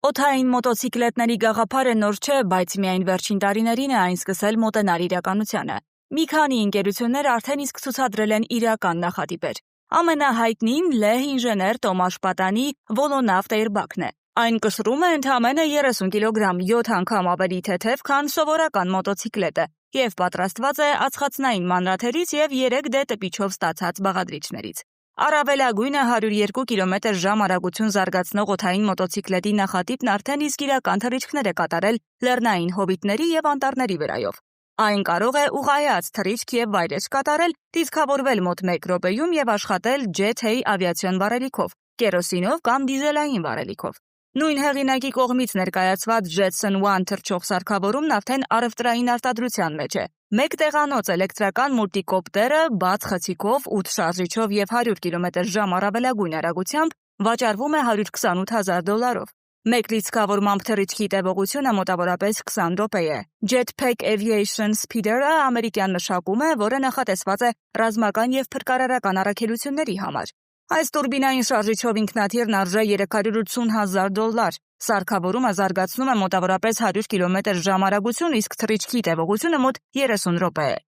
Օդային մոտոցիկլետների գաղափարը նոր չէ, բայց միայն վերջին տարիներին է այն սկսել մոտենալ իրականությանը։ Մի քանի ընկերություններ արդեն իսկ ցուցադրել են իրական նախատիպեր։ Ամենահայտնին լեհ ինժեներ Տոմաշ Պատանի Վոլոնավտ Airbag-ն է։ Այն կշռում է ընդամենը 30 կիլոգրամ, 7 անգամ ավելի թեթև, քան սովորական մոտոցիկլետը, եւ պատրաստված է ածխածնային մանրաթելից եւ 3D տպիչով ստացած բաղադրիչներից։ Առավելագույնը 102 կմ/ժ արագություն զարգացնող օդային մոտոցիկլետի նախատիպն արդեն իսկ իրական թռիչքներ է կատարել լեռնային հովիտների եւ անտառների վրայով։ Այն կարող է ուղղայաց թռիչք եւ վայրէջք կատարել, դիսկավորվել մոտ 1 րոպեում եւ աշխատել Jet-A ավիացիոն վառելիքով, կերոսինով կամ դիզելային վառելիքով։ Նույն հեղինակի կողմից ներկայացված Jetson One թռչող սարքավորումն արդեն առևտրային արտադրության մեջ է։ Մեկ տեղանոց էլեկտրական մուլտիկոպտերը բաց խցիկով, 8 շարժիչով եւ 100 կմ/ժ առավելագույն արագությամբ վաճառվում է $128,000։ Մեկ լիցքավորմամբ թռիչքի տևողությունը մոտավորապես 20 րոպե է։ Jetpack Aviation Speeder-ը ամերիկյան մշակում է, որը նախատեսված է ռազմական եւ փրկարարական առաքելությունների համար։ Այս տուրբինային շարժիչով ինքնաթիռն արժե $380,000։ Սարքավորումը զարգացնում է մոտավորապես 100 կմ/ժ արագություն, իսկ թռիչքի տևողությունը մոտ 30 րոպե է։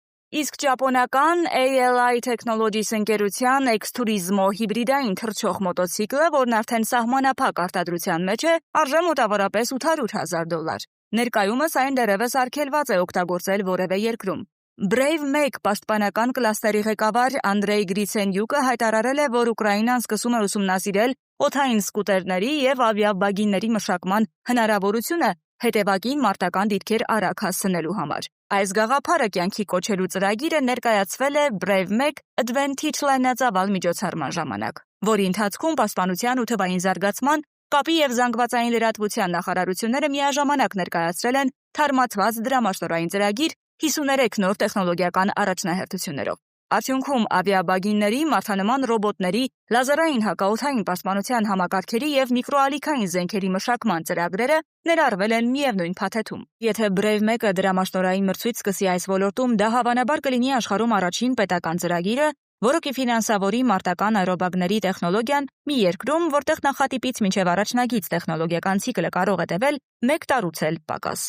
Իսկ ճապոնական ALI Technologies ընկերության X-Turismo հիբրիդային թռչող մոտոցիկլը, որն արդեն սահմանափակ արտադրության մեջ է, արժե մոտավորապես $800,000։ Ներկայումս այն դեռևս արգելված է օգտագործել որևէ երկրում։ Brave 1 պաշտպանական կլաստերի ղեկավար Անդրեյ Գրիցենյուկը հայտարարել է, որ Ուկրաինան սկսում է ուսումնասիրել օդային սկուտերների եւ ավիաբագիների մշակման հնարավորությունը հետևակին մարտական դիրքեր արագ հասցնելու համար։ Այս գաղափարը կյանքի կոչելու ծրագիրը ներկայացվել է Brave 1 Advantage լայնածավալ միջոցառման ժամանակ, որի ընթացքում պաշտպանության ու թվային զարգացման, կապի եւ զանգվածային լրատվության նախարարությունները միաժամանակ ներկայացրել են թարմացված դրամաշնորհային ծրագիր 53 նոր տեխնոլոգիական առաջնահերթություններով։ Արդյունքում ավիաբագինների, մարդանման ռոբոտների, լազերային հակաօդային պաշտպանության համակարգերի եւ միկրոալիքային զենքերի մշակման ծրագրերը ներառվել են միևնույն փաթեթում։ Եթե Brave 1-ը դրամաշնորհային մրցույթ սկսի այս ոլորտում, դա հավանաբար կլինի աշխարհում առաջին պետական ծրագիրը, որը կֆինանսավորի մարտական աերոբագների տեխնոլոգիան մի երկրում, որտեղ նախատիպից մինչև առաջնագիծ տեխնոլոգիական ցիկլը կարող է տևել 1 տարուց էլ պակաս։